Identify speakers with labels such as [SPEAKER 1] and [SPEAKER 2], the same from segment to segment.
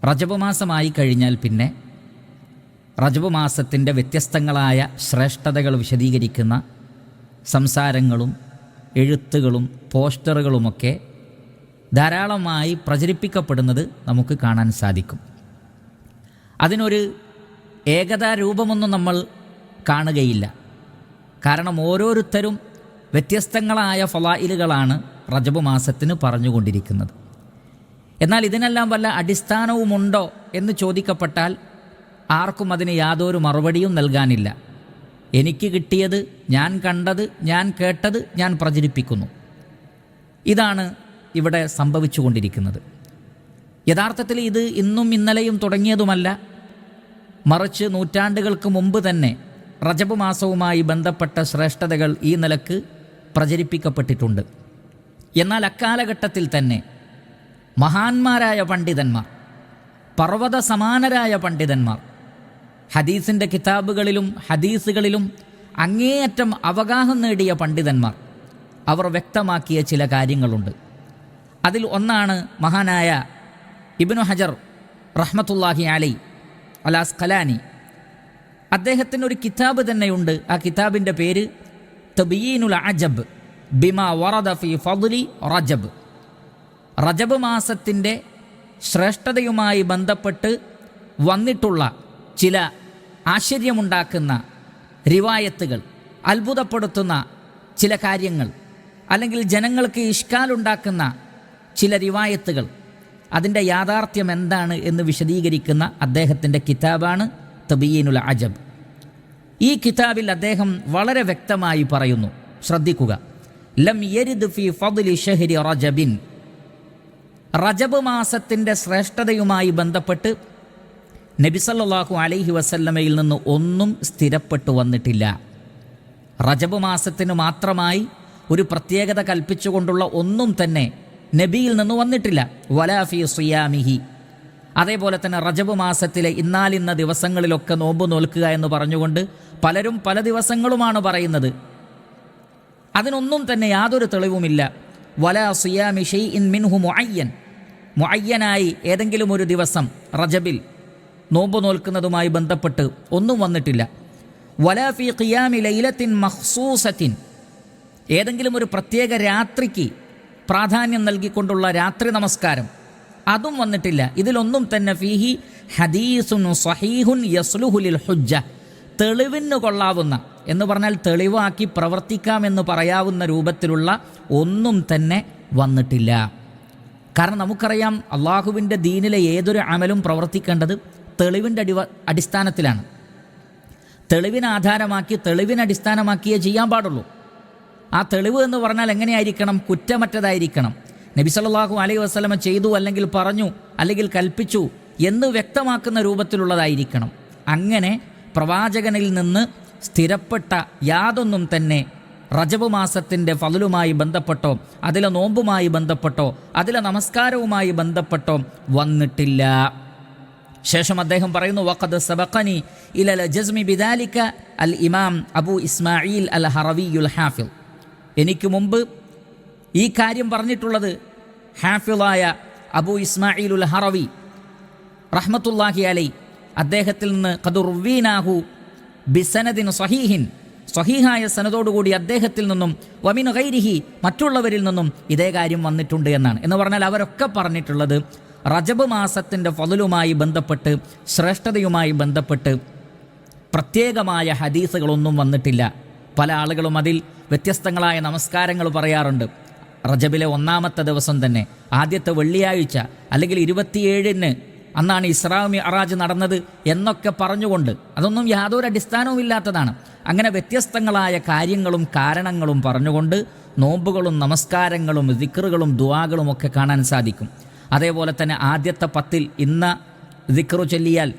[SPEAKER 1] റജബ് മാസമായി കഴിഞ്ഞാൽ പിന്നെ റജബ് മാസത്തിൻ്റെ വ്യത്യസ്തങ്ങളായ ശ്രേഷ്ഠതകൾ വിശദീകരിക്കുന്ന സംസാരങ്ങളും എഴുത്തുകളും പോസ്റ്ററുകളുമൊക്കെ ധാരാളമായി പ്രചരിപ്പിക്കപ്പെടുന്നത് നമുക്ക് കാണാൻ സാധിക്കും. അതിനൊരു ഏകതാ രൂപമൊന്നും നമ്മൾ കാണുകയില്ല. കാരണം ഓരോരുത്തരും വ്യത്യസ്തങ്ങളായ ഫളായിലുകളാണ് റജബ് മാസത്തിന് പറഞ്ഞുകൊണ്ടിരിക്കുന്നത്. എന്നാൽ ഇതിനെല്ലാം വല്ല അടിസ്ഥാനവുമുണ്ടോ എന്ന് ചോദിക്കപ്പെട്ടാൽ ആർക്കും അതിന് യാതൊരു മറുപടിയും നൽകാനില്ല. എനിക്ക് കിട്ടിയത്, ഞാൻ കണ്ടത്, ഞാൻ കേട്ടത് ഞാൻ പ്രചരിപ്പിക്കുന്നു. ഇതാണ് ഇവിടെ സംഭവിച്ചുകൊണ്ടിരിക്കുന്നത്. യഥാർത്ഥത്തിൽ ഇത് ഇന്നും ഇന്നലെയും തുടങ്ങിയതുമല്ല, മറിച്ച് നൂറ്റാണ്ടുകൾക്ക് മുമ്പ് തന്നെ റജബ് മാസവുമായി ബന്ധപ്പെട്ട ശ്രേഷ്ഠതകൾ ഈ നിലക്ക് പ്രചരിപ്പിക്കപ്പെട്ടിട്ടുണ്ട്. എന്നാൽ അക്കാലഘട്ടത്തിൽ തന്നെ മഹാന്മാരായ പണ്ഡിതന്മാർ, പർവ്വത സമാനരായ പണ്ഡിതന്മാർ, ഹദീസിൻ്റെ കിതാബുകളിലും ഹദീസുകളിലും അങ്ങേയറ്റം അവഗാഹം നേടിയ പണ്ഡിതന്മാർ, അവർ വ്യക്തമാക്കിയ ചില കാര്യങ്ങളുണ്ട്. അതിൽ ഒന്നാണ് മഹാനായ ഇബ്നു ഹജർ റഹ്മത്തുള്ളാഹി അലൈഹി അൽ അസ്ഖലാനി. അദ്ദേഹത്തിന് ഒരു കിതാബ് തന്നെയുണ്ട്. ആ കിതാബിൻ്റെ പേര് തബ്യീനുൽ അജബ് ബിമാ വറദ ഫീ ഫദ്ലി റജബ്. റജബ് മാസത്തിൻ്റെ ശ്രേഷ്ഠതയുമായി ബന്ധപ്പെട്ട് വന്നിട്ടുള്ള ചില ആശ്ചര്യമുണ്ടാക്കുന്ന റിവായത്തുകൾ, അത്ഭുതപ്പെടുത്തുന്ന ചില കാര്യങ്ങൾ, അല്ലെങ്കിൽ ജനങ്ങൾക്ക് ഇഷ്കാലുണ്ടാക്കുന്ന ചില റിവായത്തുകൾ, അതിൻ്റെ യാഥാർത്ഥ്യം എന്താണ് എന്ന് വിശദീകരിക്കുന്ന അദ്ദേഹത്തിൻ്റെ കിതാബാണ് തബ്യീനുൽ അജബ്. ഈ കിതാബിൽ അദ്ദേഹം വളരെ വ്യക്തമായി പറയുന്നു, ശ്രദ്ധിക്കുക, ലം യരിദ് ഫീ ഫദ്ലി ഷഹ്രി റജബിൻ. റജബ് മാസത്തിൻ്റെ ശ്രേഷ്ഠതയുമായി ബന്ധപ്പെട്ട് നബി സല്ലല്ലാഹു അലൈഹി വസല്ലമയിൽ നിന്ന് ഒന്നും സ്ഥിരപ്പെട്ടു വന്നിട്ടില്ല. റജബ് മാസത്തിന് മാത്രമായി ഒരു പ്രത്യേകത കൽപ്പിച്ചുകൊണ്ടുള്ള ഒന്നും തന്നെ നബിയിൽ നിന്ന് വന്നിട്ടില്ല. വലാ ഫീ സിയാമിഹി. അതേപോലെ തന്നെ റജബ് മാസത്തിലെ ഇന്നാലിന്ന ദിവസങ്ങളിലൊക്കെ നോമ്പ് നോൽക്കുക എന്ന് പറഞ്ഞുകൊണ്ട് പലരും പല ദിവസങ്ങളുമാണ് പറയുന്നത്. അതിനൊന്നും തന്നെ യാതൊരു തെളിവുമില്ല. വലാ സിയാമി ഷൈഇൻ മിൻഹു മുഅയ്യൻ. മുഅയ്യനായി ഏതെങ്കിലും ഒരു ദിവസം റജബിൽ നോമ്പ് നോൽക്കുന്നതുമായി ബന്ധപ്പെട്ട് ഒന്നും വന്നിട്ടില്ല. വലാ ഫീ ഖിയാമി ലൈലത്തിൻ മഖ്സൂസത്തിൻ. ഏതെങ്കിലും ഒരു പ്രത്യേക രാത്രിക്ക് പ്രാധാന്യം നൽകിക്കൊണ്ടുള്ള രാത്രി നമസ്കാരം, അതും വന്നിട്ടില്ല. ഇതിലൊന്നും തന്നെ ഫീഹി ഹദീസുൻ സഹീഹുൻ യസ്ലുഹു ലിൽ ഹുജ്ജ. തെളിവിന് കൊള്ളാവുന്ന എന്ന് പറഞ്ഞാൽ തെളിവാക്കി പ്രവർത്തിക്കാമെന്ന് പറയാവുന്ന രൂപത്തിലുള്ള ഒന്നും തന്നെ വന്നിട്ടില്ല. കാരണം നമുക്കറിയാം, അള്ളാഹുവിൻ്റെ ദീനിലെ ഏതൊരു അമലും പ്രവർത്തിക്കേണ്ടത് തെളിവിൻ്റെ അടിസ്ഥാനത്തിലാണ്. തെളിവിനെ ആധാരമാക്കി, തെളിവിനെ അടിസ്ഥാനമാക്കിയേ ചെയ്യാൻ പാടുള്ളൂ. ആ തെളിവ് എന്ന് പറഞ്ഞാൽ എങ്ങനെയായിരിക്കണം? കുറ്റമറ്റതായിരിക്കണം. നബി സല്ലല്ലാഹു അലൈഹി വസല്ലമ ചെയ്തു, അല്ലെങ്കിൽ പറഞ്ഞു, അല്ലെങ്കിൽ കൽപ്പിച്ചു എന്ന് വ്യക്തമാക്കുന്ന രൂപത്തിലുള്ളതായിരിക്കണം. അങ്ങനെ പ്രവാചകനിൽ നിന്ന് സ്ഥിരപ്പെട്ട യാതൊന്നും തന്നെ റജബ് മാസത്തിൻ്റെ ഫളലുമായി ബന്ധപ്പെട്ടോ അതിലെ നോമ്പുമായി ബന്ധപ്പെട്ടോ അതിലെ നമസ്കാരവുമായി ബന്ധപ്പെട്ടോ വന്നിട്ടില്ല. ശേഷം അദ്ദേഹം പറയുന്നു, വഖദ് സബഖനി ഇലൽ ജസ്മി ബിദാലിക അൽ ഇമാം അബൂ ഇസ്മാഈൽ അൽ ഹറവിയുൽ ഹാഫിൾ. എനിക്ക് മുമ്പ് ഈ കാര്യം പറഞ്ഞിട്ടുള്ളത് ഹാഫിളായ അബൂ ഇസ്മാഈലുൽ ഹറവി റഹ്മത്തുള്ളാഹി അലൈഹി. അദ്ദേഹത്തിൽ നിന്ന് ഖദ് റുവീനാഹു ബിസനദിൻ സഹീഹിൻ, സഹീഹായ സനദോടുകൂടി അദ്ദേഹത്തിൽ നിന്നും വമിൻ ഗൈരിഹി, മറ്റുള്ളവരിൽ നിന്നും ഇതേ കാര്യം വന്നിട്ടുണ്ട് എന്നാണ്. എന്ന് പറഞ്ഞാൽ അവരൊക്കെ പറഞ്ഞിട്ടുള്ളത് റജബ് മാസത്തിൻ്റെ ഫളലുമായി ബന്ധപ്പെട്ട്, ശ്രേഷ്ഠതയുമായി ബന്ധപ്പെട്ട് പ്രത്യേകമായ ഹദീസുകളൊന്നും വന്നിട്ടില്ല. പല ആളുകളും അതിൽ വ്യത്യസ്തങ്ങളായ നമസ്കാരങ്ങൾ പറയാറുണ്ട്. റജബിലെ ഒന്നാമത്തെ ദിവസം തന്നെ, ആദ്യത്തെ വെള്ളിയാഴ്ച, അല്ലെങ്കിൽ 27-ന് അന്നാണ് ഇസ്രാ മിഅ്റാജ് നടന്നത് എന്നൊക്കെ പറഞ്ഞുകൊണ്ട്, അതൊന്നും യാതൊരു അടിസ്ഥാനവും ഇല്ലാത്തതാണ്. അങ്ങനെ വ്യത്യസ്തങ്ങളായ കാര്യങ്ങളും കാരണങ്ങളും പറഞ്ഞുകൊണ്ട് നോമ്പുകളും നമസ്കാരങ്ങളും ദിക്റുകളും ദുആകളും ഒക്കെ കാണാൻ സാധിക്കും. അതേപോലെ തന്നെ ആദ്യത്തെ 10-ൽ ഇന്ന ദിക്റ് ചൊല്ലിയാൽ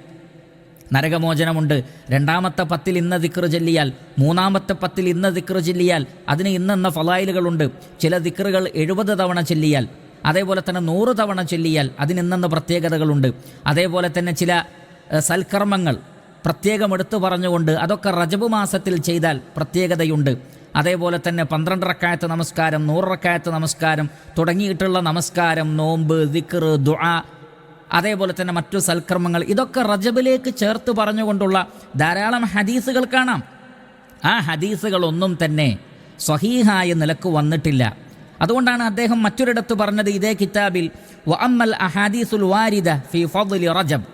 [SPEAKER 1] നരകമോചനമുണ്ട്, രണ്ടാമത്തെ 10-ൽ ഇന്ന ദിക്റ് ചൊല്ലിയാൽ, മൂന്നാമത്തെ 10-ൽ ഇന്ന ദിക്റ് ചൊല്ലിയാൽ അതിന് ഇന്നെന്ന ഫളായിലുകളുണ്ട്. ചില ദിക്റുകൾ 70 തവണ ചൊല്ലിയാൽ, അതേപോലെ തന്നെ 100 തവണ ചൊല്ലിയാൽ അതിനെന്ന പ്രത്യേകതകളുണ്ട്. അതേപോലെ തന്നെ ചില സൽക്കർമ്മങ്ങൾ പ്രത്യേകം എടുത്തു പറഞ്ഞുകൊണ്ട് അതൊക്കെ റജബ് മാസത്തിൽ ചെയ്താൽ പ്രത്യേകതയുണ്ട്. അതേപോലെ തന്നെ 12 റക്അത്ത് നമസ്കാരം, 100 റക്അത്ത് നമസ്കാരം തുടങ്ങിയിട്ടുള്ള നമസ്കാരം, നോമ്പ്, ദിക്ർ, ദുആ അതേപോലെ തന്നെ മറ്റു സൽക്കർമ്മങ്ങൾ, ഇതൊക്കെ റജബിലേക്ക് ചേർത്ത് പറഞ്ഞുകൊണ്ടുള്ള ധാരാളം ഹദീസുകൾ കാണാം. ആ ഹദീസുകളൊന്നും തന്നെ സ്വഹീഹായ നിലക്ക് വന്നിട്ടില്ല. അതുകൊണ്ടാണ് അദ്ദേഹം മറ്റൊരിടത്ത് പറഞ്ഞത് ഇതേ കിതാബിൽ, വഅമ്മൽ അഹാദീസുൽ വാരിദ ഫീ ഫദ്ലി റജബ്,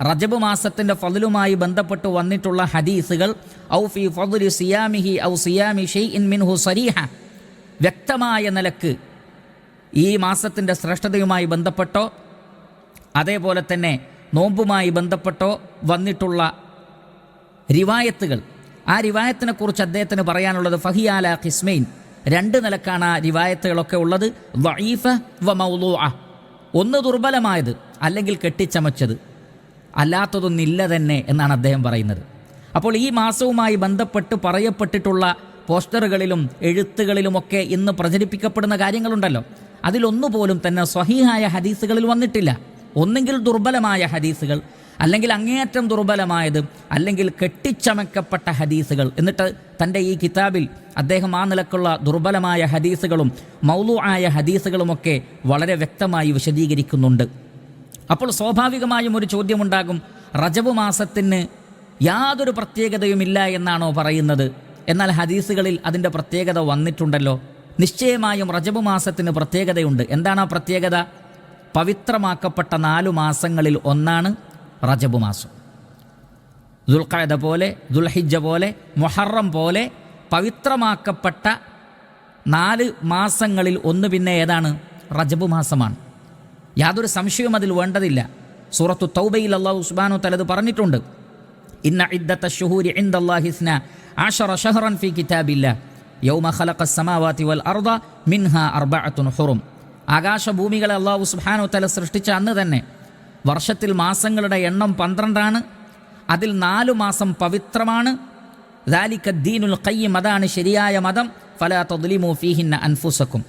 [SPEAKER 1] റജബ് മാസത്തിൻ്റെ ഫദ്ലുമായി ബന്ധപ്പെട്ട് വന്നിട്ടുള്ള ഹദീസുകൾ, ഔ ഫീ ഫദ്ലി സിയാമിഹി ഔ സിയാമി ഷൈഇൻ മിൻഹു സരീഹ, വ്യക്തമായ നിലക്ക് ഈ മാസത്തിൻ്റെ ശ്രേഷ്ഠതയുമായി ബന്ധപ്പെട്ടോ അതേപോലെ തന്നെ നോമ്പുമായി ബന്ധപ്പെട്ടോ വന്നിട്ടുള്ള റിവായത്തുകൾ, ആ റിവായത്തിനെക്കുറിച്ച് അദ്ദേഹത്തിന് പറയാനുള്ളത് ഫഹിയാല ഖിസ്മൈൻ, രണ്ട് നിലക്കാണ് ആ റിവായത്തുകളൊക്കെ ഉള്ളത്. ദഈഫ വ മൗളൂഅ, ഒന്ന് ദുർബലമായത് അല്ലെങ്കിൽ കെട്ടിച്ചമച്ചത്, അല്ലാത്തതൊന്നില്ല തന്നെ എന്നാണ് അദ്ദേഹം പറയുന്നത്. അപ്പോൾ ഈ മാസവുമായി ബന്ധപ്പെട്ട് പറയപ്പെട്ടിട്ടുള്ള പോസ്റ്ററുകളിലും എഴുത്തുകളിലുമൊക്കെ ഇന്ന് പ്രചരിപ്പിക്കപ്പെടുന്ന കാര്യങ്ങളുണ്ടല്ലോ, അതിലൊന്നുപോലും തന്നെ സ്വഹീഹായ ഹദീസുകളിൽ വന്നിട്ടില്ല. ഒന്നെങ്കിൽ ദുർബലമായ ഹദീസുകൾ, അല്ലെങ്കിൽ അങ്ങേയറ്റം ദുർബലമായത്, അല്ലെങ്കിൽ കെട്ടിച്ചമക്കപ്പെട്ട ഹദീസുകൾ. എന്നിട്ട് തൻ്റെ ഈ കിതാബിൽ അദ്ദേഹം ആ നിലക്കുള്ള ദുർബലമായ ഹദീസുകളും മൗളൂആയ ഹദീസുകളുമൊക്കെ വളരെ വ്യക്തമായി വിശദീകരിക്കുന്നുണ്ട്. അപ്പോൾ സ്വാഭാവികമായും ഒരു ചോദ്യമുണ്ടാകും, റജബ് മാസത്തിന് യാതൊരു പ്രത്യേകതയുമില്ല എന്നാണോ പറയുന്നത്? എന്നാൽ ഹദീസുകളിൽ അതിൻ്റെ പ്രത്യേകത വന്നിട്ടുണ്ടല്ലോ. നിശ്ചയമായും റജബ് മാസത്തിന് പ്രത്യേകതയുണ്ട്. എന്താണ് ആ പ്രത്യേകത? പവിത്രമാക്കപ്പെട്ട 4 മാസങ്ങളിൽ ഒന്നാണ് റജബ് മാസം. ദുൽഖഅദ പോലെ, ദുൽഹിജ്ജ പോലെ, മുഹറം പോലെ പവിത്രമാക്കപ്പെട്ട 4 മാസങ്ങളിൽ ഒന്ന് പിന്നെ ഏതാണ്? റജബ് മാസമാണ്. യാതൊരു സംശയവും അതിൽ വേണ്ടതില്ല. സൂറത്തു തൗബയിൽ അല്ലാഹു സുബ്ഹാനഹു വ തആല പറഞ്ഞിട്ടുണ്ട്, ഇന്ന ഇദ്ദത ശുഹൂരി ഇൻദല്ലാഹി 12 ശഹ്റൻ ഫീ കിതാബില്ലാഹ് യൗമ ഖലഖസ് സമാവാതി വൽ അർദ മിൻഹാ 4 ഹുറും. ആകാശഭൂമികളെ അല്ലാഹു സുബ്ഹാനഹു വ തആല സൃഷ്ടിച്ച അന്ന് തന്നെ വർഷത്തിൽ മാസങ്ങളുടെ എണ്ണം 12ആണ്. അതിൽ 4 മാസം പവിത്രമാണ്. ദാലിക ദീനുൽ ഖയ്യിം, അതാണ് ശരിയായ മതം. ഫലാ തദ്ലിമു ഫീഹിന്ന അൻഫുസക്കും,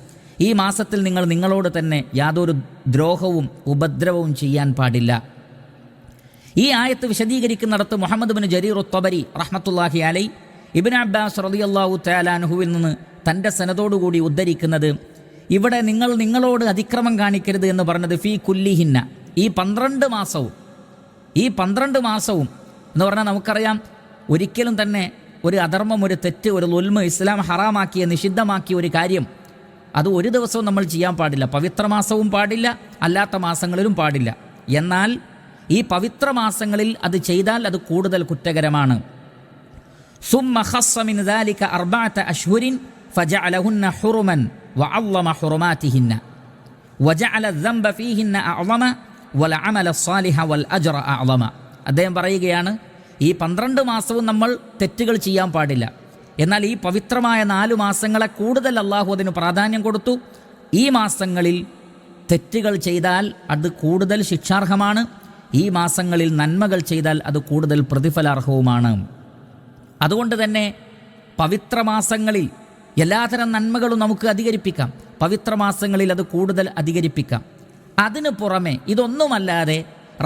[SPEAKER 1] ഈ മാസത്തിൽ നിങ്ങൾ നിങ്ങളോട് തന്നെ യാതൊരു ദ്രോഹവും ഉപദ്രവവും ചെയ്യാൻ പാടില്ല. ഈ ആയത്ത് വിശദീകരിക്കുന്നിടത്ത് മുഹമ്മദ് ബിൻ ജരീർ ത്വബരി റഹ്മത്തുള്ളാഹി അലൈഹി ഇബ്നു അബ്ബാസ് റളിയല്ലാഹു തആല അൻഹുവിൽ നിന്ന് തൻ്റെ സനദോടുകൂടി ഉദ്ധരിക്കുന്നത്, ഇവിടെ നിങ്ങൾ നിങ്ങളോട് അതിക്രമം കാണിക്കരുത് എന്ന് പറഞ്ഞത് ഫീ കുല്ലിഹിന്ന, ഈ 12 മാസവും, ഈ 12 മാസവും എന്ന് പറഞ്ഞാൽ നമുക്കറിയാം, ഒരിക്കലും തന്നെ ഒരു അധർമ്മം, ഒരു തെറ്റ്, ഒരു ളുൽമ് ഇസ്ലാം ഹറാമാക്കിയ, നിഷിദ്ധമാക്കിയ ഒരു കാര്യം അത് ഒരു ദിവസവും നമ്മൾ ചെയ്യാൻ പാടില്ല. പവിത്ര മാസവും പാടില്ല, അല്ലാത്ത മാസങ്ങളിലും പാടില്ല. എന്നാൽ ഈ പവിത്ര മാസങ്ങളിൽ അത് ചെയ്താൽ അത് കൂടുതൽ കുറ്റകരമാണ്. സുമ്മ ഖസ്സ മിൻ ദാലിക 4 അശ്ഹുരിൻ ഫജഅലഹുന്ന ഹുറുമൻ വഅള്ളമ ഹുറുമാതിഹിന്ന വജഅല الذنب ഫീഹിന്ന അഅളമ വൽ അമല الصالح വൽ അജ്റ അഅളമ. അദ്ദേഹം പറയുകയാണ്, ഈ 12 മാസവും നമ്മൾ തെറ്റുകൾ ചെയ്യാൻ പാടില്ല. എന്നാൽ ഈ പവിത്രമായ 4 മാസങ്ങളെ കൂടുതൽ അള്ളാഹു അതിന് പ്രാധാന്യം കൊടുത്തു. ഈ മാസങ്ങളിൽ തെറ്റുകൾ ചെയ്താൽ അത് കൂടുതൽ ശിക്ഷാർഹമാണ്. ഈ മാസങ്ങളിൽ നന്മകൾ ചെയ്താൽ അത് കൂടുതൽ പ്രതിഫലാർഹവുമാണ്. അതുകൊണ്ട് തന്നെ പവിത്രമാസങ്ങളിൽ എല്ലാത്തരം നന്മകളും നമുക്ക് അധികരിപ്പിക്കാം. പവിത്രമാസങ്ങളിൽ അത് കൂടുതൽ അധികരിപ്പിക്കാം. അതിനു പുറമെ ഇതൊന്നുമല്ലാതെ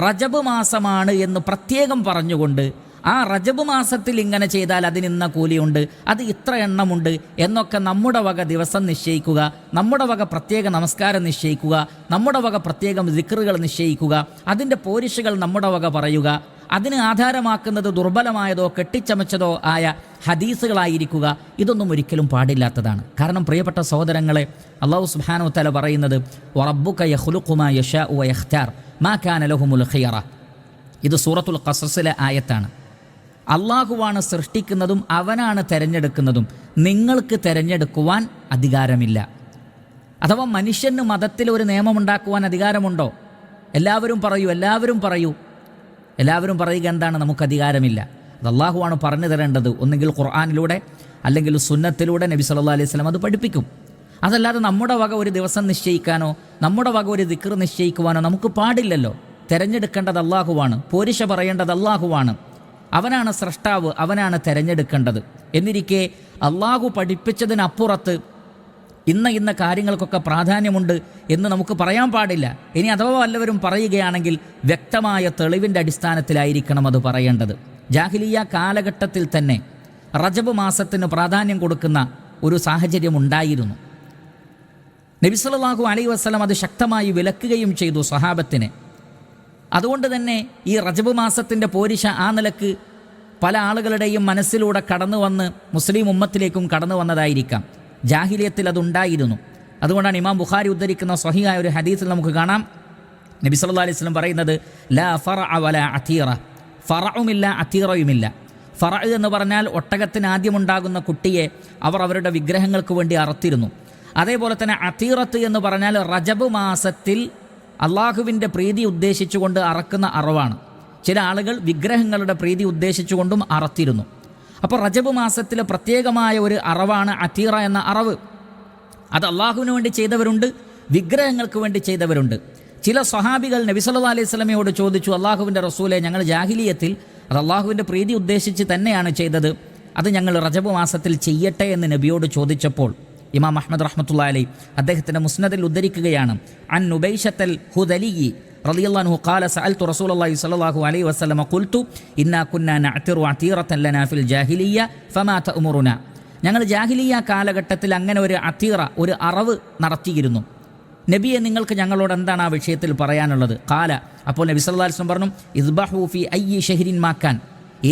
[SPEAKER 1] റജബ് മാസമാണ് എന്ന് പ്രത്യേകം പറഞ്ഞുകൊണ്ട് ആ റജബ് മാസത്തിൽ ഇങ്ങനെ ചെയ്താൽ അതിനിന്ന കൂലിയുണ്ട്, അത് ഇത്ര എണ്ണമുണ്ട് എന്നൊക്കെ നമ്മുടെ വക ദിവസം നിശ്ചയിക്കുക, നമ്മുടെ വക പ്രത്യേക നമസ്കാരം നിശ്ചയിക്കുക, നമ്മുടെ വക പ്രത്യേകം ദിക്റുകൾ നിശ്ചയിക്കുക, അതിൻ്റെ പോരിഷകൾ നമ്മുടെ വക പറയുക, അതിന് ആധാരമാക്കുന്നത് ദുർബലമായതോ കെട്ടിച്ചമച്ചതോ ആയ ഹദീസുകളായിരിക്കുക, ഇതൊന്നും ഒരിക്കലും പാടില്ലാത്തതാണ്. കാരണം പ്രിയപ്പെട്ട സഹോദരങ്ങളെ, അല്ലാഹു സുബ്ഹാനഹു വ തആല പറയുന്നത് വറബ്ബുക യഖ്ലുഖു മാ യശാഉ വയഖ്താർ മാ കാന ലഹുമുൽ ഖിയറ. ഇത് സൂറത്തുൽ ഖസസിലെ ആയത്താണ്. അള്ളാഹുവാണ് സൃഷ്ടിക്കുന്നതും അവനാണ് തിരഞ്ഞെടുക്കുന്നതും, നിങ്ങൾക്ക് തിരഞ്ഞെടുക്കുവാൻ അധികാരമില്ല. അഥവാ മനുഷ്യന് മതത്തിൽ ഒരു നിയമമുണ്ടാക്കുവാൻ അധികാരമുണ്ടോ? എല്ലാവരും പറയൂ, എല്ലാവരും പറയൂ, എല്ലാവരും പറയുക എന്താണ്? നമുക്ക് അധികാരമില്ല. അത് അള്ളാഹുവാണ് പറഞ്ഞു തരേണ്ടത്. ഒന്നുകിൽ ഖുർആനിലൂടെ അല്ലെങ്കിൽ സുന്നത്തിലൂടെ നബി സല്ലല്ലാഹു അലൈഹി വസല്ലം അത് പഠിപ്പിക്കും. അതല്ലാതെ നമ്മുടെ വക ഒരു ദിവസം നിശ്ചയിക്കാനോ നമ്മുടെ വക ഒരു ദിക്ർ നിശ്ചയിക്കുവാനോ നമുക്ക് പാടില്ലല്ലോ. തിരഞ്ഞെടുക്കേണ്ടത് അള്ളാഹുവാണ്, പോരിശ പറയേണ്ടത് അള്ളാഹുവാണ്. അവനാണ് സ്രഷ്ടാവ്, അവനാണ് തിരഞ്ഞെടുക്കേണ്ടത്. എന്നിരിക്കെ അള്ളാഹു പഠിപ്പിച്ചതിനപ്പുറത്ത് ഇന്ന കാര്യങ്ങൾക്കൊക്കെ പ്രാധാന്യമുണ്ട് എന്ന് നമുക്ക് പറയാൻ പാടില്ല. ഇനി അഥവാ വല്ലവരും പറയുകയാണെങ്കിൽ വ്യക്തമായ തെളിവിൻ്റെ അടിസ്ഥാനത്തിലായിരിക്കണം അത് പറയേണ്ടത്. ജാഹിലിയ്യ കാലഘട്ടത്തിൽ തന്നെ റജബ് മാസത്തിന് പ്രാധാന്യം കൊടുക്കുന്ന ഒരു സാഹചര്യം ഉണ്ടായിരുന്നു. നബി സല്ലല്ലാഹു അലൈഹി വസല്ലം അത് ശക്തമായി വിലക്കുകയും ചെയ്തു സഹാബത്തിനെ. അതുകൊണ്ട് തന്നെ ഈ റജബ് മാസത്തിൻ്റെ പോരിശ ആ നിലക്ക് പല ആളുകളുടെയും മനസ്സിലൂടെ കടന്നു വന്ന് മുസ്ലിം ഉമ്മത്തിലേക്കും കടന്നു വന്നതായിരിക്കാം. ജാഹിലിയത്തിൽ അതുണ്ടായിരുന്നു. അതുകൊണ്ടാണ് ഇമാം ബുഖാരി ഉദ്ധരിക്കുന്ന സ്വഹീഹായ ഒരു ഹദീസിൽ നമുക്ക് കാണാം, നബി സല്ലല്ലാഹു അലൈഹി വസല്ലം പറയുന്നത് ലാ ഫറഅ വലാ അതീറ, ഫറഉമില്ല അതീറയുമില്ല. ഫറഅ എന്ന് പറഞ്ഞാൽ ഒട്ടകത്തിന് ആദ്യമുണ്ടാകുന്ന കുട്ടിയെ അവർ അവരുടെ വിഗ്രഹങ്ങൾക്ക് വേണ്ടി അറുത്തിരുന്നു. അതേപോലെ തന്നെ അതീറത്ത് എന്ന് പറഞ്ഞാൽ റജബ് മാസത്തിൽ അള്ളാഹുവിൻ്റെ പ്രീതി ഉദ്ദേശിച്ചുകൊണ്ട് അറക്കുന്ന അറവാണ്. ചില ആളുകൾ വിഗ്രഹങ്ങളുടെ പ്രീതി ഉദ്ദേശിച്ചുകൊണ്ടും അറത്തിരുന്നു. അപ്പോൾ റജബ് മാസത്തിലെ പ്രത്യേകമായ ഒരു അറവാണ് അതീറ എന്ന അറവ്. അത് അള്ളാഹുവിന് വേണ്ടി ചെയ്തവരുണ്ട്, വിഗ്രഹങ്ങൾക്ക് വേണ്ടി ചെയ്തവരുണ്ട്. ചില സ്വഹാബികൾ നബി സല്ലല്ലാഹു അലൈഹി വസല്ലമയോട് ചോദിച്ചു, അള്ളാഹുവിൻ്റെ റസൂലെ, ഞങ്ങൾ ജാഹിലിയത്തിൽ അത് അള്ളാഹുവിൻ്റെ പ്രീതി ഉദ്ദേശിച്ച് തന്നെയാണ് ചെയ്തത്, അത് ഞങ്ങൾ റജബ് മാസത്തിൽ ചെയ്യട്ടെ എന്ന് നബിയോട് ചോദിച്ചപ്പോൾ ഇമാം അഹ്മദ് റഹ്മത്തുള്ളാഹി അലൈഹി അദ്ദേഹത്തിൻ്റെ മുസ്നദിൽ ഉദ്ധരിക്കുകയാണ്, അൻ നുബൈശത്തൽ ഹുദലിയി റളിയല്ലാഹു അൻഹു ഖാല സഅൽതു റസൂലല്ലാഹി സ്വല്ലല്ലാഹു അലൈഹി വസല്ലമ ഖുൽതു ഇന്നാ കുന്നാ നഅ്തിറു അതീറതൻ ലനാ ഫിൽ ജാഹിലിയ്യ ഫമാ തഅമുറുന. ഞങ്ങൾ ജാഹിലിയ്യ കാലഘട്ടത്തിൽ അങ്ങനെ ഒരു അതീറ, ഒരു അറവ് നടത്തിയിരുന്നു. നബിയെ, നിങ്ങൾക്ക് ഞങ്ങളോട് എന്താണ് ആ വിഷയത്തിൽ പറയാനുള്ളത്? ഖാല, അപ്പോൾ നബി സല്ലല്ലാഹു അലൈഹി വസല്ലം പറഞ്ഞു, ഇസ്ബഹു ഫി അയ്യി ഷഹ്രിൻ മാക്കാൻ,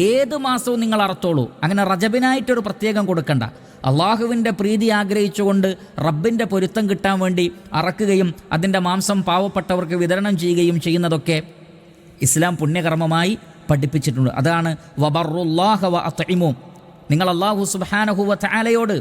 [SPEAKER 1] ഏത് മാസവും നിങ്ങൾ അറുത്തോളൂ. അങ്ങനെ റജബിനായിട്ടൊരു പ്രത്യേകം കൊടുക്കണ്ട. അള്ളാഹുവിൻ്റെ പ്രീതി ആഗ്രഹിച്ചുകൊണ്ട് റബ്ബിൻ്റെ പൊരുത്തം കിട്ടാൻ വേണ്ടി അറക്കുകയും അതിൻ്റെ മാംസം പാവപ്പെട്ടവർക്ക് വിതരണം ചെയ്യുകയും ചെയ്യുന്നതൊക്കെ ഇസ്ലാം പുണ്യകർമ്മമായി പഠിപ്പിച്ചിട്ടുണ്ട്. അതാണ് വബറുല്ലാഹ വ അത്ഇമു, നിങ്ങൾ അള്ളാഹു സുബ്ഹാനഹു വ തആലയോട്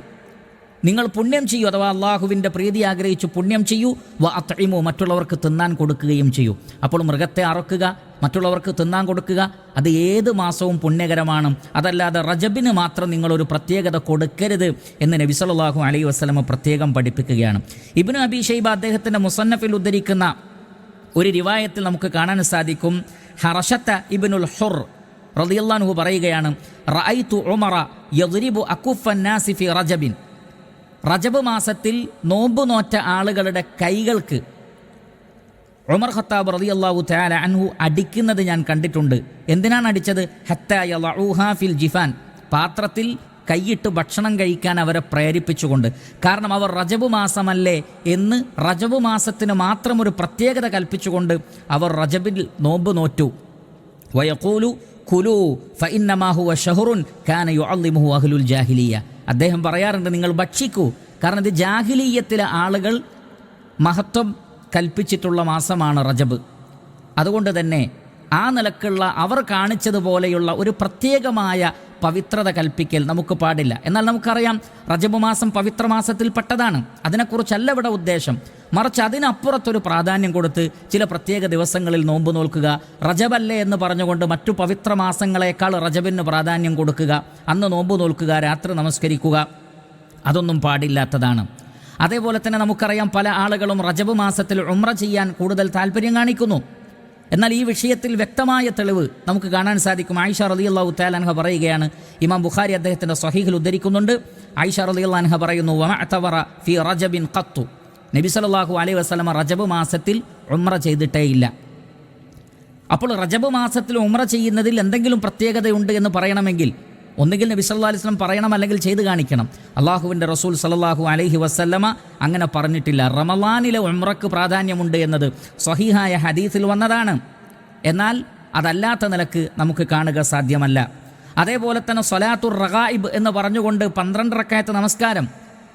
[SPEAKER 1] നിങ്ങൾ പുണ്യം ചെയ്യൂ, അഥവാ അള്ളാഹുവിൻ്റെ പ്രീതി ആഗ്രഹിച്ചു പുണ്യം ചെയ്യൂ. വ അത്ഇമു, മറ്റുള്ളവർക്ക് തിന്നാൻ കൊടുക്കുകയും ചെയ്യൂ. അപ്പോൾ മൃഗത്തെ അറക്കുക, മറ്റുള്ളവർക്ക് തിന്നാൻ കൊടുക്കുക, അത് ഏത് മാസവും പുണ്യകരമാണ്. അതല്ലാതെ റജബിന് മാത്രം നിങ്ങളൊരു പ്രത്യേകത കൊടുക്കരുത് എന്ന് നബി സല്ലല്ലാഹു അലൈഹി വസല്ലമ പ്രത്യേകം പഠിപ്പിക്കുകയാണ്. ഇബ്നു അബീ ശൈബ അദ്ദേഹത്തിൻ്റെ മുസന്നഫിൽ ഉദ്ധരിക്കുന്ന ഒരു റിവായത്തിൽ നമുക്ക് കാണാൻ സാധിക്കും, ഹറശത്ത ഇബ്നുൽ ഹുർ റളിയല്ലാഹു അൻഹു പറയുകയാണ്, റഅയ്തു ഉമറ യദ്രിബു അകുഫൻ നാസി ഫി റജബിൻ, റജബ് മാസത്തിൽ നോമ്പ് നോറ്റ ആളുകളുടെ കൈകൾക്ക് ഉമർ ഖത്താബ് റളിയല്ലാഹു തആല അൻഹു അടിക്കുന്നത് ഞാൻ കണ്ടിട്ടുണ്ട്. എന്തിനാണ് അടിച്ചത്? ഹത്താ യളഊഹാ ഫിൽ ജിഫാൻ, പാത്രത്തിൽ കൈയിട്ട് ഭക്ഷണം കഴിക്കാൻ അവരെ പ്രേരിപ്പിച്ചുകൊണ്ട്. കാരണം അവർ റജബ് മാസമല്ലേ എന്ന് റജബ് മാസത്തിന് മാത്രം ഒരു പ്രത്യേകത കൽപ്പിച്ചുകൊണ്ട് അവർ റജബിൽ നോമ്പ് നോറ്റു. വയഖൂലു കുലു ഫഇന്നമാ ഹുവ ഷഹ്റുൻ കാന യുഅള്ളിമുഹു അഹ്ലുൽ ജാഹിലിയ്യ, അദ്ദേഹം പറയാറുണ്ട്, നിങ്ങൾ ഭക്ഷിക്കൂ, കാരണം ഇത് ജാഹിലിയ്യത്തിലെ ആളുകൾ മഹത്വം കൽപ്പിച്ചിട്ടുള്ള മാസമാണ് റജബ്. അതുകൊണ്ട് തന്നെ ആ നിലക്കുള്ള അവർ കാണിച്ചതുപോലെയുള്ള ഒരു പ്രത്യേകമായ പവിത്രത കൽപ്പിക്കൽ നമുക്ക് പാടില്ല. എന്നാൽ നമുക്കറിയാം റജബ് മാസം പവിത്ര മാസത്തിൽപ്പെട്ടതാണ്, അതിനെക്കുറിച്ചല്ല ഇവിടെ ഉദ്ദേശം. മറിച്ച് അതിനപ്പുറത്തൊരു പ്രാധാന്യം കൊടുത്ത് ചില പ്രത്യേക ദിവസങ്ങളിൽ നോമ്പ് നോൽക്കുക, റജബല്ലേ എന്ന് പറഞ്ഞുകൊണ്ട് മറ്റു പവിത്ര മാസങ്ങളെക്കാൾ റജബിന് പ്രാധാന്യം കൊടുക്കുക, അന്ന് നോമ്പ് നോൽക്കുക, രാത്രി നമസ്കരിക്കുക, അതൊന്നും പാടില്ലാത്തതാണ്. അതേപോലെ തന്നെ നമുക്കറിയാം പല ആളുകളും റജബ് മാസത്തിൽ ഉംറ ചെയ്യാൻ കൂടുതൽ താല്പര്യം കാണിക്കുന്നു. എന്നാൽ ഈ വിഷയത്തിൽ വ്യക്തമായ തെളിവ് നമുക്ക് കാണാൻ സാധിക്കും. ആയിഷ റളിയല്ലാഹു തആല അൻഹ പറയുകയാണ്, ഇമാം ബുഖാരി അദ്ദേഹത്തിൻ്റെ സ്വഹീഹിൽ ഉദ്ധരിക്കുന്നുണ്ട്, ആയിഷ റളിയല്ലാഹു അൻഹ പറയുന്നു, വമഅതവറ ഫി റജബിൻ ഖത്തു, നബി സല്ലല്ലാഹു അലൈഹി വസല്ലമ റജബ് മാസത്തിൽ ഉംറ ചെയ്തിട്ടേയില്ല. അപ്പോൾ റജബ് മാസത്തിൽ ഉംറ ചെയ്യുന്നതിൽ എന്തെങ്കിലും പ്രത്യേകതയുണ്ട് എന്ന് പറയണമെങ്കിൽ ഒന്നുകിൽ നബി സല്ലല്ലാഹു അലൈഹി വസല്ലം പറയണം, അല്ലെങ്കിൽ ചെയ്ത് കാണിക്കണം. അള്ളാഹുവിൻ്റെ റസൂൽ സല്ലല്ലാഹു അലൈഹി വസല്ലമ അങ്ങനെ പറഞ്ഞിട്ടില്ല. റമളാനിലെ ഉംറക്ക് പ്രാധാന്യമുണ്ട് എന്നത് സ്വഹീഹായ ഹദീസിൽ വന്നതാണ്. എന്നാൽ അതല്ലാത്ത നിലക്ക് നമുക്ക് കാണുക സാധ്യമല്ല. അതേപോലെ തന്നെ സ്വലാത്തുർ റഗായിബ് എന്ന് പറഞ്ഞുകൊണ്ട് 12 റക്അത്ത് നമസ്കാരം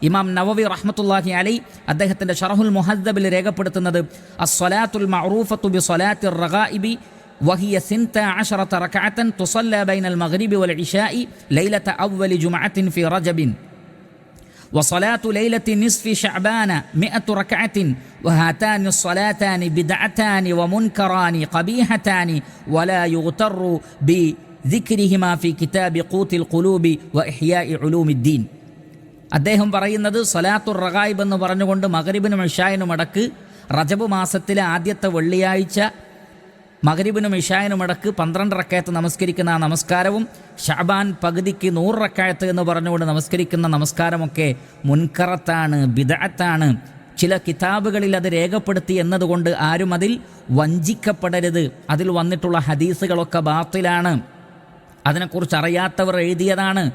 [SPEAKER 1] ഇമാം നവവി റഹ്മത്തുള്ളാഹി അലൈഹി അദ്ദേഹത്തിൻ്റെ ശറഹുൽ മുഹദ്ദബിൽ രേഖപ്പെടുത്തുന്നത്, അസ്സലാത്തുൽ മഅറൂഫത്തു ബി സ്വലാത്തിർ റഗായിബി وهي 12 ركعة تصلى بين المغرب والعشاء ليلة أول جمعة في رجب وصلاة ليلة نصف شعبان 100 ركعة وهاتان الصلاتان بدعتان ومنكران قبيحتان ولا يغتر بذكرهما في كتاب قوت القلوب وإحياء علوم الدين. അദ്ദേഹം പറയുന്നത് സ്വലാത്തുർ റഗായിബ് എന്ന് പറഞ്ഞുകൊണ്ട് മഗ്രിബിനും ഇശായിനും അടക്ക് റജബ് മാസത്തിലെ ആദ്യത്തെ വെള്ളിയാഴ്ച മഗ്രിബിനും ഇശായിനും അടക്ക് 12 റക്അത്ത് നമസ്കരിക്കുന്ന ആ നമസ്കാരവും ശഅബാൻ പകുതിക്ക് 100 റക്അത്ത് എന്ന് പറഞ്ഞുകൊണ്ട് നമസ്കരിക്കുന്ന നമസ്കാരമൊക്കെ മുൻകറത്താണ്, ബിദ്അത്താണ്. ചില കിതാബുകളിൽ അത് രേഖപ്പെടുത്തി എന്നതുകൊണ്ട് ആരും അതിൽ വഞ്ചിക്കപ്പെടരുത്. അതിൽ വന്നിട്ടുള്ള ഹദീസുകളൊക്കെ ബാത്തിലാണ്. അതിനെക്കുറിച്ച് അറിയാത്തവർ എഴുതിയതാണ്.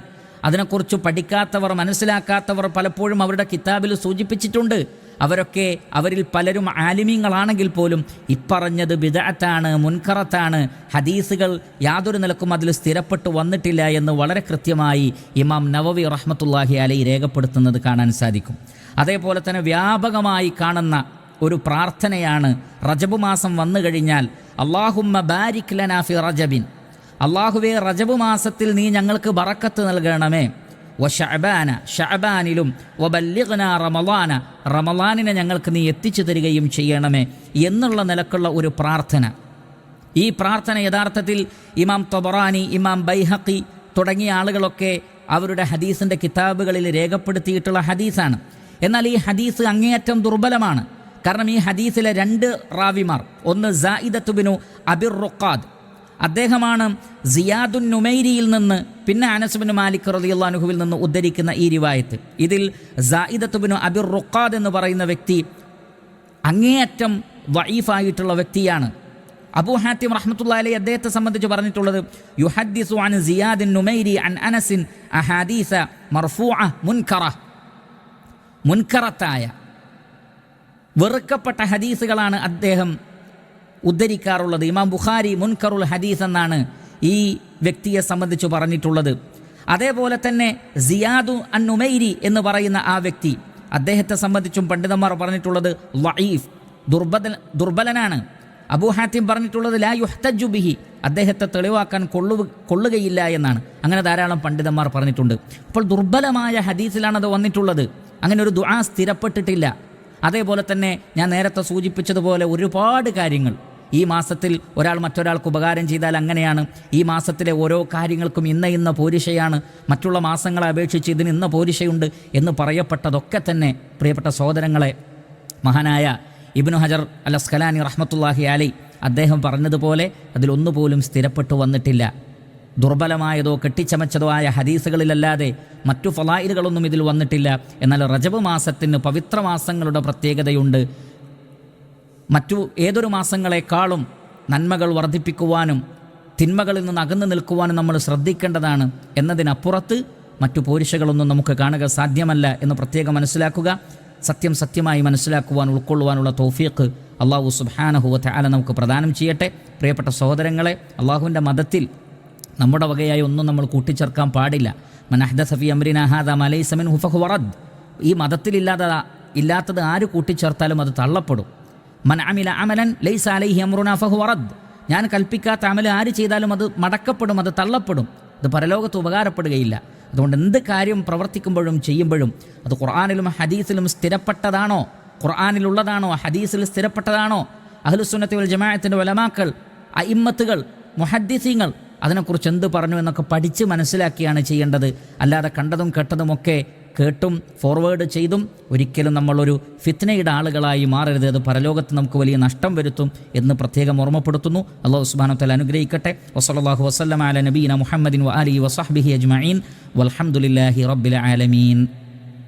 [SPEAKER 1] അതിനെക്കുറിച്ച് പഠിക്കാത്തവർ, മനസ്സിലാക്കാത്തവർ പലപ്പോഴും അവരുടെ കിതാബിൽ സൂചിപ്പിച്ചിട്ടുണ്ട്. അവരൊക്കെ അവരിൽ പലരും ആലിമീങ്ങളാണെങ്കിൽ പോലും ഇപ്പറഞ്ഞത് ബിദഅത്താണ്, മുൻകറത്താണ്, ഹദീസുകൾ യാതൊരു നിലക്കും അതിൽ സ്ഥിരപ്പെട്ടു വന്നിട്ടില്ല എന്ന് വളരെ കൃത്യമായി ഇമാം നവവി റഹ്മത്തുള്ളാഹി അലൈഹി രേഖപ്പെടുത്തുന്നത് കാണാൻ സാധിക്കും. അതേപോലെ തന്നെ വ്യാപകമായി കാണുന്ന ഒരു പ്രാർത്ഥനയാണ് റജബ് മാസം വന്നു കഴിഞ്ഞാൽ അല്ലാഹുമ്മ ബാരിക് ലനാ ഫി റജബിൻ, അല്ലാഹുവേ റജബ് മാസത്തിൽ നീ ഞങ്ങൾക്ക് ബറക്കത്ത് നൽകണമേ, വ ശഅബാന, ശഅബാനിലും, വ ബല്ലിഗ്നാ റമളാന, റമളാനിനെ ഞങ്ങൾക്ക് നീ എത്തിച്ചു തരികയും ചെയ്യണമേ എന്നുള്ള നിലക്കുള്ള ഒരു പ്രാർത്ഥന. ഈ പ്രാർത്ഥന യഥാർത്ഥത്തിൽ ഇമാം ത്വബറാനി, ഇമാം ബൈഹഖി തുടങ്ങിയ ആളുകളൊക്കെ അവരുടെ ഹദീസിൻ്റെ കിതാബുകളിൽ രേഖപ്പെടുത്തിയിട്ടുള്ള ഹദീസാണ്. എന്നാൽ ഈ ഹദീസ് അങ്ങേയറ്റം ദുർബലമാണ്. കാരണം ഈ ഹദീസിലെ 2 റാവിമാർ, ഒന്ന് സായിദത്ത് ബിനു അബിർ റുഖാദ്, അദ്ദേഹമാണ് സിയാദുൻ നുമൈരിയിൽ നിന്ന് പിന്നെ അനസ് ബിൻ മാലിക് റളിയല്ലാഹു അൻഹുവിൽ നിന്ന് ഉദ്ധരിക്കുന്ന ഈ റിവായത്ത്. ഇതിൽ സായിദത്ത് ബിനു അബിർ റുഖാദ് എന്ന് പറയുന്ന വ്യക്തി അങ്ങേയറ്റം ദഈഫായിട്ടുള്ള വ്യക്തിയാണ്. അബൂ ഹാത്തിം റഹ്മത്തുള്ളാഹി അലൈഹി അദ്ദേഹത്തെ സംബന്ധിച്ച് പറഞ്ഞിട്ടുള്ളത് യുഹദ്ദിസു അൻ സിയാദിൻ നുമൈരി അൻ അനസിൻ അഹാദീസ മർഫൂഅ മുൻകറ, മുൻകറത്തായ വെറുക്കപ്പെട്ട ഹദീസുകളാണ് അദ്ദേഹം ഉദ്ധരിക്കാറുള്ളത്. ഇമാം ബുഖാരി മുൻകറുൽ ഹദീസ് എന്നാണ് ഈ വ്യക്തിയെ സംബന്ധിച്ച് പറഞ്ഞിട്ടുള്ളത്. അതേപോലെ തന്നെ സിയാദു അൻ നുമൈരി എന്ന് പറയുന്ന ആ വ്യക്തി, അദ്ദേഹത്തെ സംബന്ധിച്ചും പണ്ഡിതന്മാർ പറഞ്ഞിട്ടുള്ളത് ലഈഫ്, ദുർബലനാണ്. അബൂ ഹാത്തിം പറഞ്ഞിട്ടുള്ളത് ലാ യുഹ്തജു ബിഹി, അദ്ദേഹത്തെ തെളിവാക്കാൻ കൊള്ളുകയില്ല എന്നാണ്. അങ്ങനെ ധാരാളം പണ്ഡിതന്മാർ പറഞ്ഞിട്ടുണ്ട്. അപ്പോൾ ദുർബലമായ ഹദീസിലാണത് വന്നിട്ടുള്ളത്. അങ്ങനെ ഒരു ദുആ സ്ഥിരപ്പെട്ടിട്ടില്ല. അതേപോലെ തന്നെ ഞാൻ നേരത്തെ സൂചിപ്പിച്ചതുപോലെ ഒരുപാട് കാര്യങ്ങൾ ഈ മാസത്തിൽ ഒരാൾ മറ്റൊരാൾക്ക് ഉപകാരം ചെയ്താൽ അങ്ങനെയാണ്. ഈ മാസത്തിലെ ഓരോ കാര്യങ്ങൾക്കും ഇന്ന പോരിശയാണ്, മറ്റുള്ള മാസങ്ങളെ അപേക്ഷിച്ച് ഇതിന് ഇന്ന പോരിശയുണ്ട് എന്ന് പറയപ്പെട്ടതൊക്കെ തന്നെ പ്രിയപ്പെട്ട സഹോദരങ്ങളെ, മഹാനായ ഇബ്നു ഹജർ അൽ അസ്ഖലാനി റഹ്മത്തുള്ളാഹി അലൈഹി അദ്ദേഹം പറഞ്ഞതുപോലെ അതിലൊന്നുപോലും സ്ഥിരപ്പെട്ടു വന്നിട്ടില്ല. ദുർബലമായതോ കെട്ടിച്ചമച്ചതോ ആയ ഹദീസുകളിലല്ലാതെ മറ്റു ഫളായിലുകളൊന്നും ഇതിൽ വന്നിട്ടില്ല. എന്നാൽ റജബ് മാസത്തിന് പവിത്ര മാസങ്ങളുടെ പ്രത്യേകതയുണ്ട്. മറ്റു ഏതൊരു മാസങ്ങളെക്കാളും നന്മകൾ വർദ്ധിപ്പിക്കുവാനും തിന്മകളിൽ നിന്ന് അകന്നു നിൽക്കുവാനും നമ്മൾ ശ്രദ്ധിക്കേണ്ടതാണ്. എന്നതിനപ്പുറത്ത് മറ്റു പോരിശകളൊന്നും നമുക്ക് കാണുക സാധ്യമല്ല എന്ന് പ്രത്യേകം മനസ്സിലാക്കുക. സത്യം സത്യമായി മനസ്സിലാക്കുവാൻ, ഉൾക്കൊള്ളുവാനുള്ള തൗഫീഖ് അല്ലാഹു സുബ്ഹാനഹു വ തആല നമുക്ക് പ്രദാനം ചെയ്യട്ടെ. പ്രിയപ്പെട്ട സഹോദരങ്ങളെ, അള്ളാഹുവിൻ്റെ മതത്തിൽ നമ്മുടെ വകയായി ഒന്നും നമ്മൾ കൂട്ടിച്ചേർക്കാൻ പാടില്ല. മൻ അഹ്ദസ ഫീ അംരിനാ ഹാദാ മാ ലൈസ മിൻഹു ഫഹുവ റദ്ദ്, ഈ മതത്തിൽ ഇല്ലാത്തത് ആര് കൂട്ടിച്ചേർത്താലും അത് തള്ളപ്പെടും. മൻ അമില അമലൻ ലൈസ അലൈഹി അംറുനാ ഫഹുവ റദ്ദ്, ഞാൻ കൽപ്പിക്കാത്ത അമൽ ആര് ചെയ്താലും അത് മടക്കപ്പെടും, അത് തള്ളപ്പെടും, അത് പരലോകത്ത് ഉപകാരപ്പെടുകയില്ല. അതുകൊണ്ട് എന്ത് കാര്യം പ്രവർത്തിക്കുമ്പോഴും ചെയ്യുമ്പോഴും അത് ഖുർആനിലും ഹദീസിലും സ്ഥിരപ്പെട്ടതാണോ, ഖുർആനിലുള്ളതാണോ, ഹദീസിൽ സ്ഥിരപ്പെട്ടതാണോ, അഹ്ലുസുന്നത്തി വൽ ജമാഅത്തിൻ്റെ ഉലമാക്കൾ, അഇമ്മത്തുകൾ, മുഹദ്ദിസീങ്ങൾ അതിനെക്കുറിച്ച് എന്ത് പറഞ്ഞു എന്നൊക്കെ പഠിച്ച് മനസ്സിലാക്കിയാണ് ചെയ്യേണ്ടത്. അല്ലാതെ കണ്ടതും കേട്ടതുമൊക്കെ കേട്ടും ഫോർവേഡ് ചെയ്തും ഒരിക്കലും നമ്മളൊരു ഫിത്നയുടെ ആളുകളായി മാറരുത്. അത് പരലോകത്ത് നമുക്ക് വലിയ നഷ്ടം വരുത്തും എന്ന് പ്രത്യേകം ഓർമ്മപ്പെടുത്തുന്നു. അല്ലാഹു സുബ്ഹാനഹു വ തആല അനുഗ്രഹിക്കട്ടെ. വസല്ലല്ലാഹു വസല്ലമ അലാ നബീന മുഹമ്മദിൻ വ ആലിഹി വസഹ്ബിഹി അജ്മഈൻ വൽഹംദുലില്ലാഹി റബ്ബിൽ ആലമീൻ.